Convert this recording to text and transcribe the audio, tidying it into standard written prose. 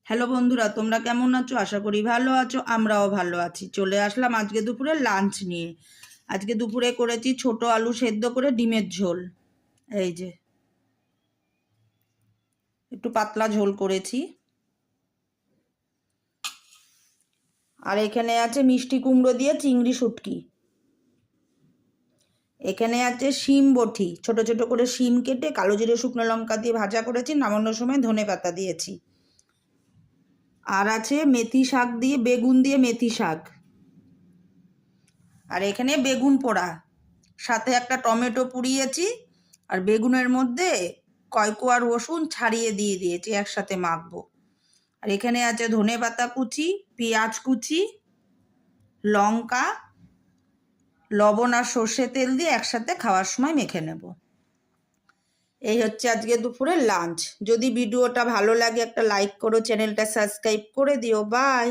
Hello বন্ধুরা, তোমরা কেমন আছো? আশা করি ভালো আছো। আমরাও ভালো আছি। চলে আসলাম আজকে দুপুরে লাঞ্চ নিয়ে। আজকে দুপুরে করেছি ছোট আলু সেদ্ধ করে ডিমের ঝোল। এই যে একটু পাতলা ঝোল করেছি। আর এখানে আছে মিষ্টি কুমড়ো দিয়ে চিংড়ি শুটকি। এখানে আছে শিম বটি, ছোট ছোট করে শিম কেটে কালো জিরে শুকনো লঙ্কা দিয়ে ভাজা করেছি, নামানোর সময় ধনে পাতা দিয়েছি। আর আছে মেথি শাক দিয়ে, বেগুন দিয়ে মেথি শাক। আর এখানে বেগুন পোড়া, সাথে একটা টমেটো পুড়িয়েছি। আর বেগুনের মধ্যে কয়কোয়া রসুন ছাড়িয়ে দিয়ে দিয়েছি, একসাথে মাখবো। আর এখানে আছে ধনে পাতা কুচি, পেঁয়াজ কুচি, লঙ্কা, লবণ আর সর্ষে তেল দিয়ে একসাথে খাওয়ার সময় মেখে নেব। এই হচ্ছে আজকে দুপুরের লাঞ্চ। যদি ভিডিওটা ভালো লাগে একটা লাইক করো, চ্যানেলটা সাবস্ক্রাইব করে দিও। বাই।